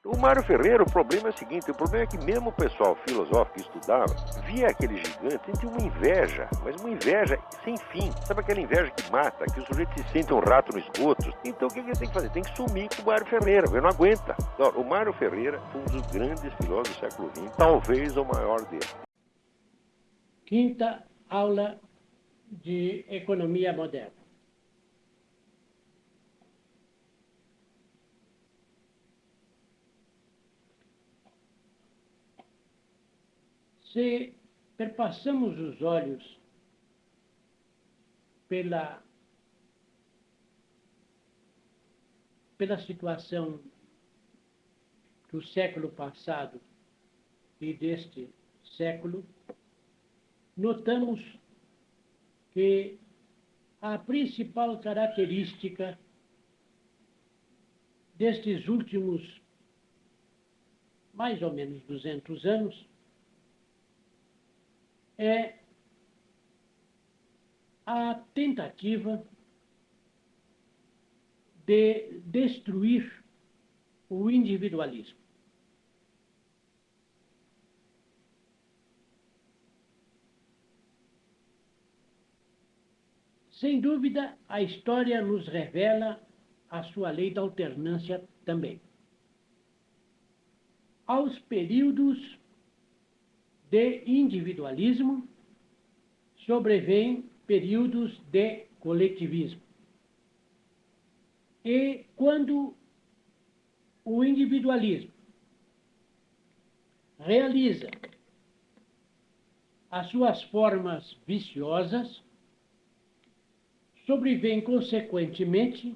O Mário Ferreira, o problema é o seguinte, o problema é que mesmo o pessoal filosófico que estudava, via aquele gigante, sentia uma inveja, mas uma inveja sem fim. Sabe aquela inveja que mata, que o sujeito se sente um rato no esgoto? Então o que ele tem que fazer? Tem que sumir com o Mário Ferreira, ele não aguenta. Então, o Mário Ferreira foi um dos grandes filósofos do século XX, talvez o maior dele. Quinta aula de economia moderna. Se perpassamos os olhos pela situação do século passado e deste século, notamos que a principal característica destes últimos mais ou menos 200 anos é a tentativa de destruir o individualismo. Sem dúvida, a história nos revela a sua lei da alternância também. Aos períodos de individualismo sobrevêm períodos de coletivismo. E quando o individualismo realiza as suas formas viciosas, sobrevêm, consequentemente,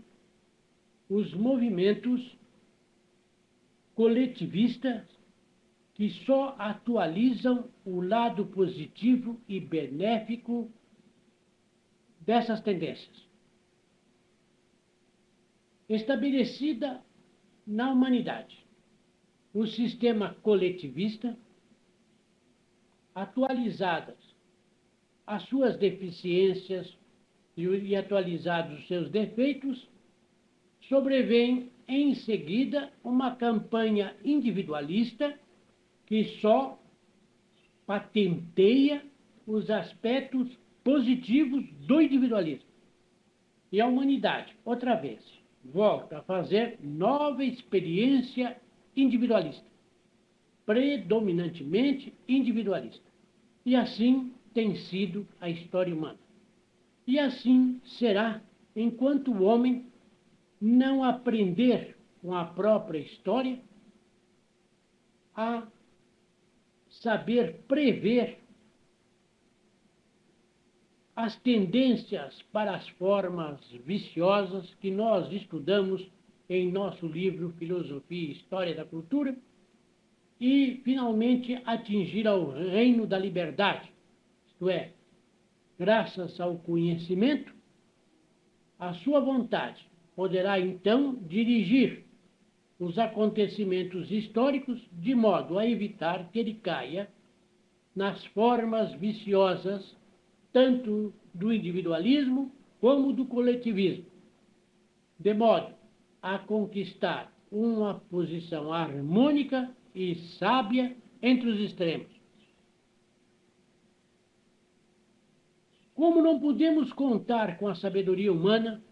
os movimentos coletivistas que só atualizam o lado positivo e benéfico dessas tendências. Estabelecida na humanidade o sistema coletivista, atualizadas as suas deficiências e atualizados os seus defeitos, sobrevém em seguida uma campanha individualista que só patenteia os aspectos positivos do individualismo. E a humanidade, outra vez, volta a fazer nova experiência individualista, predominantemente individualista. E assim tem sido a história humana. E assim será enquanto o homem não aprender com a própria história a saber prever as tendências para as formas viciosas que nós estudamos em nosso livro Filosofia e História da Cultura e, finalmente, atingir ao reino da liberdade, isto é, graças ao conhecimento, a sua vontade poderá, então, dirigir os acontecimentos históricos de modo a evitar que ele caia nas formas viciosas tanto do individualismo como do coletivismo, de modo a conquistar uma posição harmônica e sábia entre os extremos. Como não podemos contar com a sabedoria humana,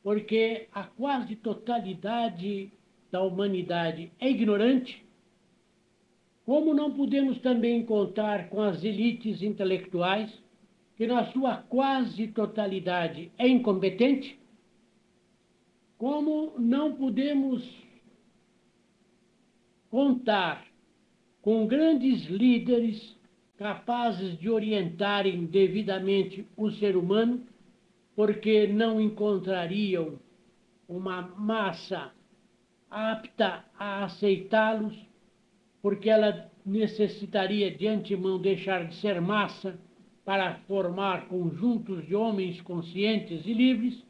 porque a quase totalidade da humanidade é ignorante, como não podemos também contar com as elites intelectuais, que na sua quase totalidade é incompetente, como não podemos contar com grandes líderes capazes de orientarem devidamente o ser humano, porque não encontrariam uma massa apta a aceitá-los, porque ela necessitaria de antemão deixar de ser massa para formar conjuntos de homens conscientes e livres,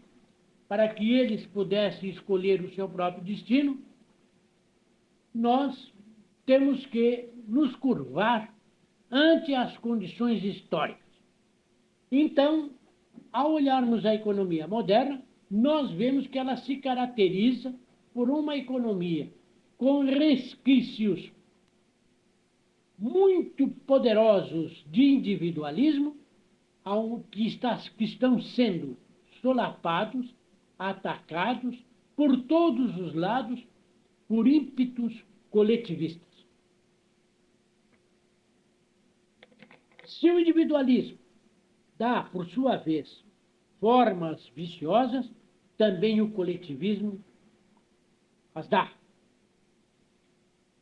para que eles pudessem escolher o seu próprio destino, nós temos que nos curvar ante as condições históricas. Então, ao olharmos a economia moderna, nós vemos que ela se caracteriza por uma economia com resquícios muito poderosos de individualismo, que estão sendo solapados, atacados por todos os lados por ímpetos coletivistas. Se o individualismo dá, por sua vez, formas viciosas, também o coletivismo as dá.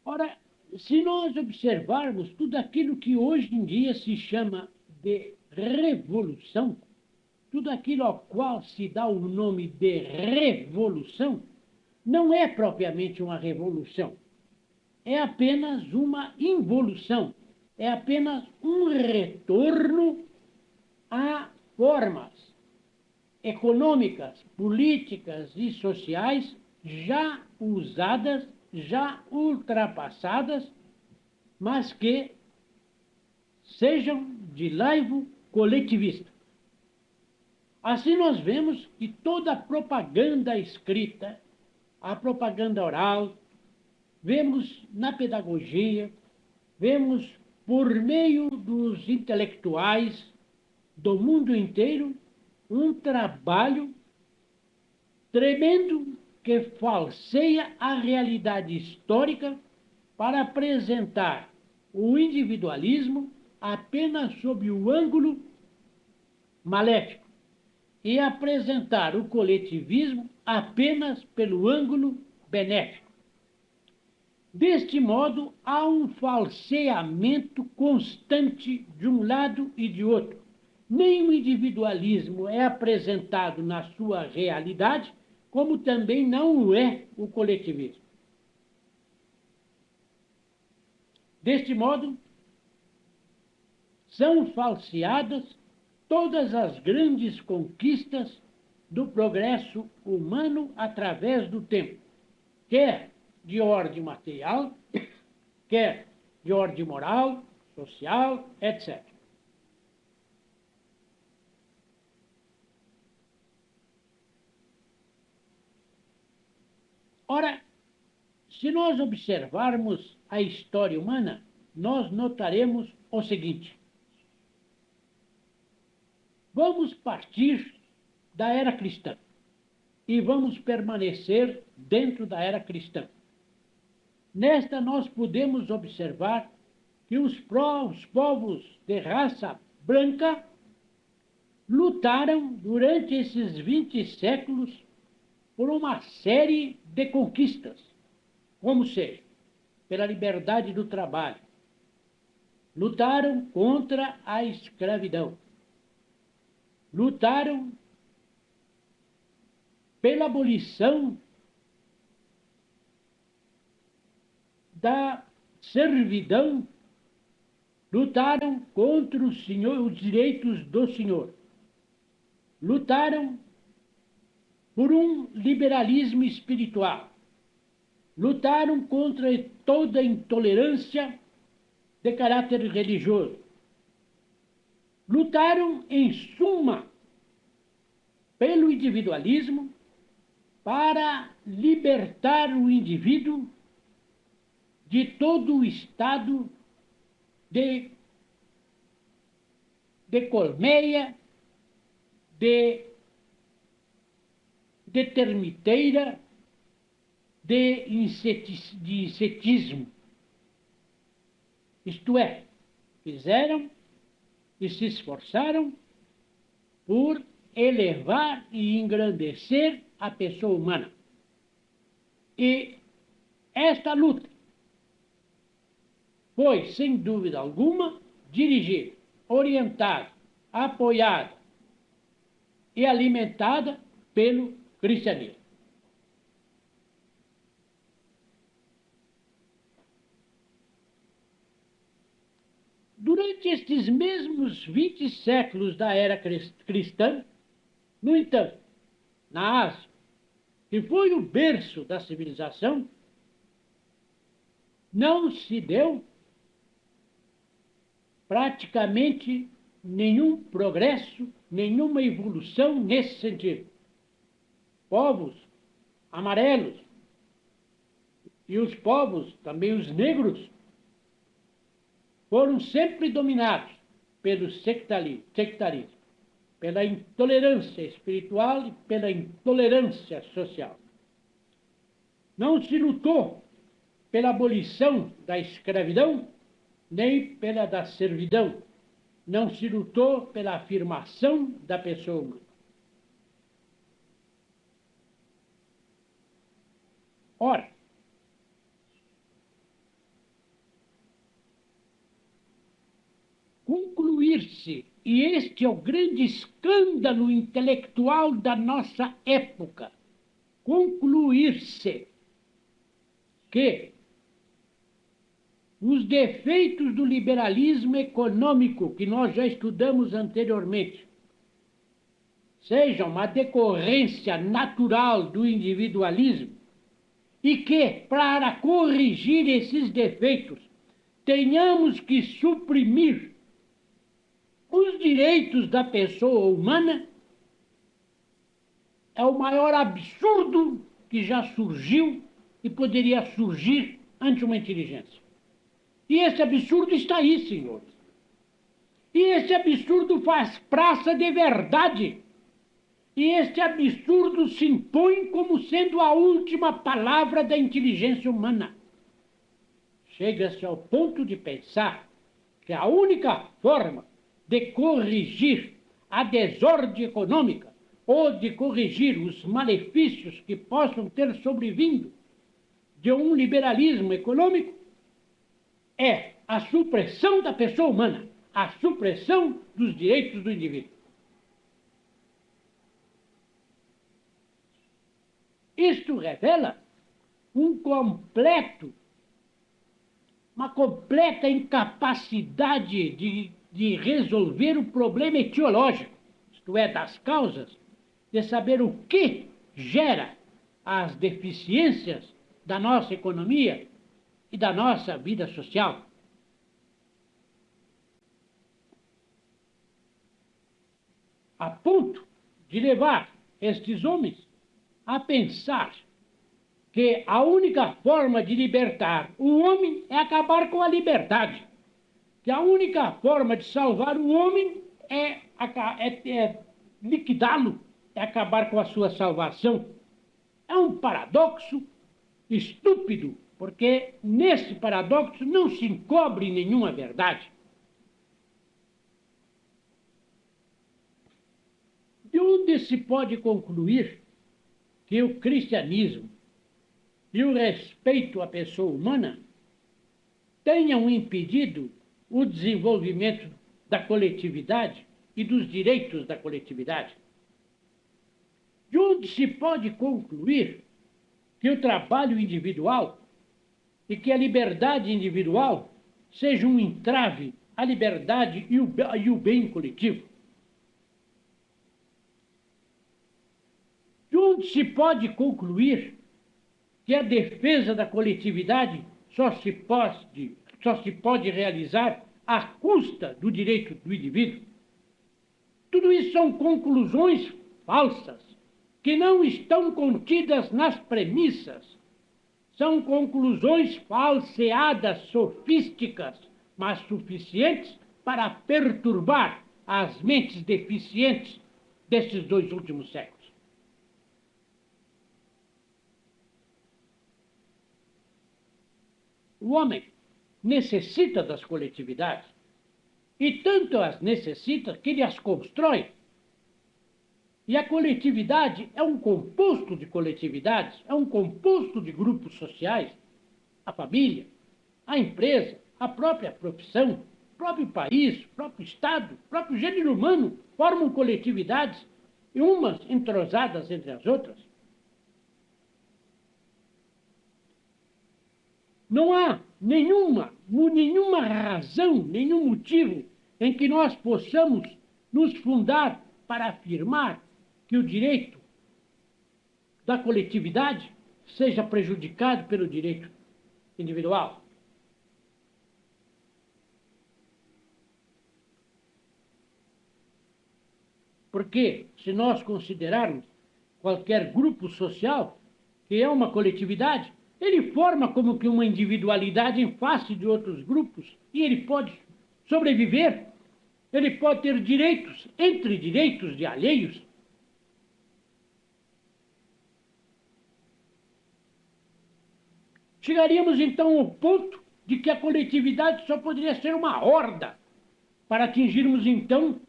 Ora, se nós observarmos tudo aquilo que hoje em dia se chama de revolução, tudo aquilo ao qual se dá o nome de revolução, não é propriamente uma revolução, é apenas uma involução, é apenas um retorno a formas econômicas, políticas e sociais já usadas, já ultrapassadas, mas que sejam de laivo coletivista. Assim nós vemos que toda a propaganda escrita, a propaganda oral, vemos na pedagogia, vemos por meio dos intelectuais do mundo inteiro um trabalho tremendo que falseia a realidade histórica para apresentar o individualismo apenas sob o ângulo maléfico e apresentar o coletivismo apenas pelo ângulo benéfico. Deste modo, há um falseamento constante de um lado e de outro. Nem o individualismo é apresentado na sua realidade, como também não o é o coletivismo. Deste modo, são falseadas todas as grandes conquistas do progresso humano através do tempo, quer de ordem material, quer de ordem moral, social, etc. Ora, se nós observarmos a história humana, nós notaremos o seguinte. Vamos partir da era cristã e vamos permanecer dentro da era cristã. Nesta nós podemos observar que os povos de raça branca lutaram durante esses 20 séculos por uma série de conquistas, como seja, pela liberdade do trabalho, lutaram contra a escravidão, lutaram pela abolição da servidão, lutaram contra os direitos do senhor, lutaram por um liberalismo espiritual, lutaram contra toda intolerância de caráter religioso, lutaram, em suma, pelo individualismo para libertar o indivíduo de todo o estado de colmeia, de termiteira, de insetismo. Isto é, fizeram e se esforçaram por elevar e engrandecer a pessoa humana. E esta luta foi, sem dúvida alguma, dirigida, orientada, apoiada e alimentada pelo cristianismo. Durante estes mesmos 20 séculos da era cristã, no entanto, na Ásia, que foi o berço da civilização, não se deu praticamente nenhum progresso, nenhuma evolução nesse sentido. Povos amarelos, E os povos, também os negros, foram sempre dominados pelo sectarismo, pela intolerância espiritual e pela intolerância social. Não se lutou pela abolição da escravidão, nem pela da servidão. Não se lutou pela afirmação da pessoa humana. Ora, concluir-se, e este é o grande escândalo intelectual da nossa época, concluir-se que os defeitos do liberalismo econômico, que nós já estudamos anteriormente, sejam uma decorrência natural do individualismo e que, para corrigir esses defeitos, tenhamos que suprimir os direitos da pessoa humana, é o maior absurdo que já surgiu e poderia surgir ante uma inteligência. E esse absurdo está aí, senhores. E esse absurdo faz praça de verdade. E este absurdo se impõe como sendo a última palavra da inteligência humana. Chega-se ao ponto de pensar que a única forma de corrigir a desordem econômica ou de corrigir os malefícios que possam ter sobrevindo de um liberalismo econômico é a supressão da pessoa humana, a supressão dos direitos do indivíduo. Isto revela uma completa incapacidade de resolver o problema etiológico, isto é, das causas, de saber o que gera as deficiências da nossa economia e da nossa vida social. A ponto de levar estes homens a pensar que a única forma de libertar o homem é acabar com a liberdade, que a única forma de salvar o homem é liquidá-lo, é acabar com a sua salvação. É um paradoxo estúpido, porque nesse paradoxo não se encobre nenhuma verdade. De onde se pode concluir que o cristianismo e o respeito à pessoa humana tenham impedido o desenvolvimento da coletividade e dos direitos da coletividade? De onde se pode concluir que o trabalho individual e que a liberdade individual seja um entrave à liberdade e o bem coletivo? De onde se pode concluir que a defesa da coletividade só se pode realizar à custa do direito do indivíduo? Tudo isso são conclusões falsas, que não estão contidas nas premissas. São conclusões falseadas, sofísticas, mas suficientes para perturbar as mentes deficientes desses 2 últimos séculos. O homem necessita das coletividades, e tanto as necessita que ele as constrói. E a coletividade é um composto de coletividades, é um composto de grupos sociais. A família, a empresa, a própria profissão, o próprio país, o próprio Estado, o próprio gênero humano formam coletividades, e umas entrosadas entre as outras. Não há nenhuma razão, nenhum motivo em que nós possamos nos fundar para afirmar que o direito da coletividade seja prejudicado pelo direito individual. Porque, se nós considerarmos qualquer grupo social que é uma coletividade, ele forma como que uma individualidade em face de outros grupos e ele pode sobreviver, ele pode ter direitos entre direitos de alheios. Chegaríamos então ao ponto de que a coletividade só poderia ser uma horda para atingirmos então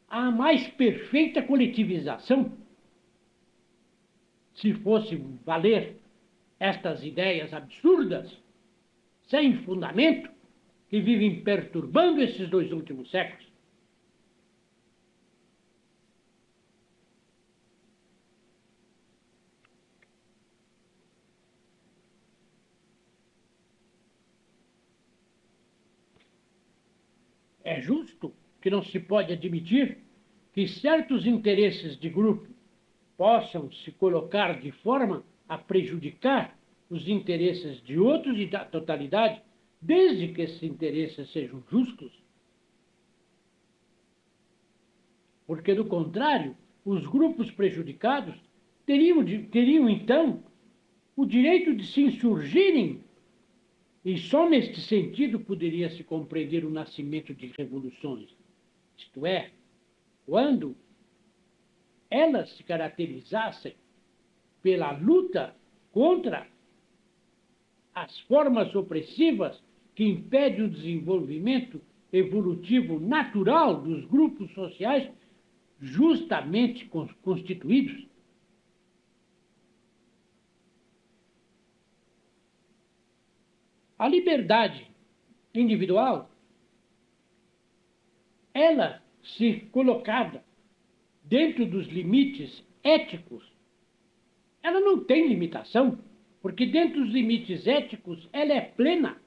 a mais perfeita coletivização. Se fosse valer estas ideias absurdas, sem fundamento, que vivem perturbando esses 2 últimos séculos. É justo que não se pode admitir que certos interesses de grupo possam se colocar de forma a prejudicar os interesses de outros e da totalidade, desde que esses interesses sejam justos. Porque, do contrário, os grupos prejudicados teriam então, o direito de se insurgirem, e só neste sentido poderia se compreender o nascimento de revoluções. Isto é, quando elas se caracterizassem pela luta contra as formas opressivas que impedem o desenvolvimento evolutivo natural dos grupos sociais justamente constituídos. A liberdade individual, ela, se colocada dentro dos limites éticos, ela não tem limitação, porque dentro dos limites éticos ela é plena.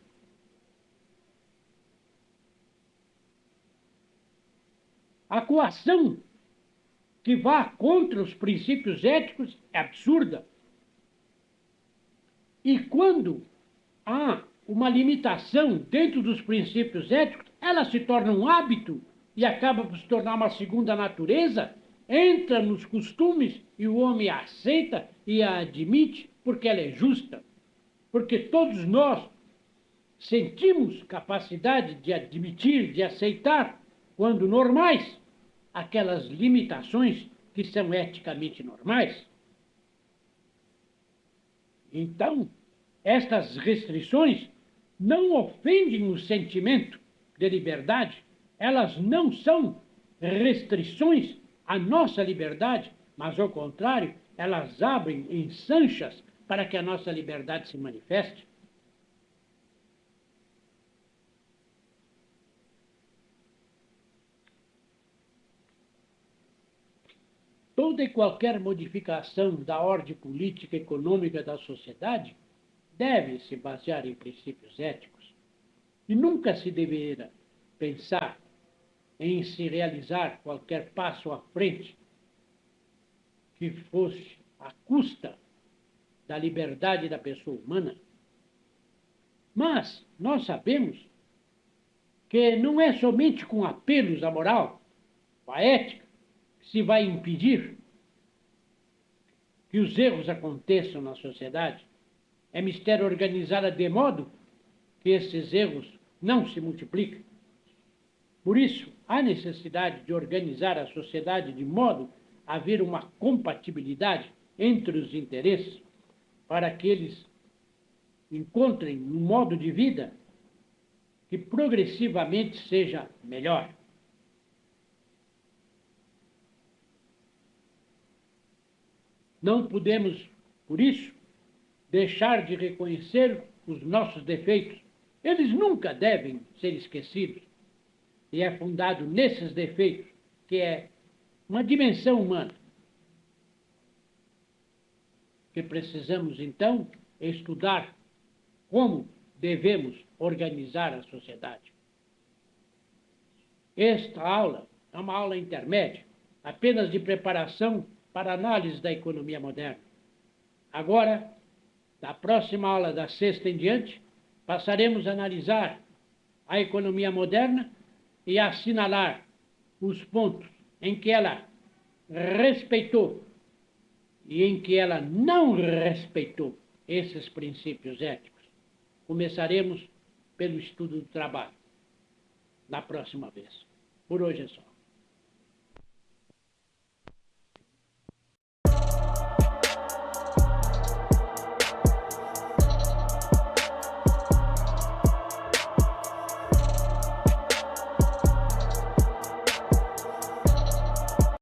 A coação que vá contra os princípios éticos é absurda. E quando há uma limitação dentro dos princípios éticos, ela se torna um hábito e acaba por se tornar uma segunda natureza, entra nos costumes e o homem a aceita e a admite porque ela é justa. Porque todos nós sentimos capacidade de admitir, de aceitar, quando normais, aquelas limitações que são eticamente normais. Então, estas restrições não ofendem o sentimento de liberdade, elas não são restrições à nossa liberdade, mas, ao contrário, elas abrem ensanchas para que a nossa liberdade se manifeste. Toda e qualquer modificação da ordem política e econômica da sociedade deve se basear em princípios éticos e nunca se deverá pensar em se realizar qualquer passo à frente que fosse à custa da liberdade da pessoa humana. Mas nós sabemos que não é somente com apelos à moral, à ética, que se vai impedir que os erros aconteçam na sociedade. É mistério organizá-la de modo que esses erros não se multipliquem. Por isso, há necessidade de organizar a sociedade de modo a haver uma compatibilidade entre os interesses para que eles encontrem um modo de vida que progressivamente seja melhor. Não podemos, por isso, deixar de reconhecer os nossos defeitos. Eles nunca devem ser esquecidos. E é fundado nesses defeitos, que é uma dimensão humana, que precisamos, então, estudar como devemos organizar a sociedade. Esta aula é uma aula intermédia, apenas de preparação para análise da economia moderna. Agora, da próxima aula, da sexta em diante, passaremos a analisar a economia moderna e a assinalar os pontos em que ela respeitou e em que ela não respeitou esses princípios éticos? Começaremos pelo estudo do trabalho, na próxima vez. Por hoje é só.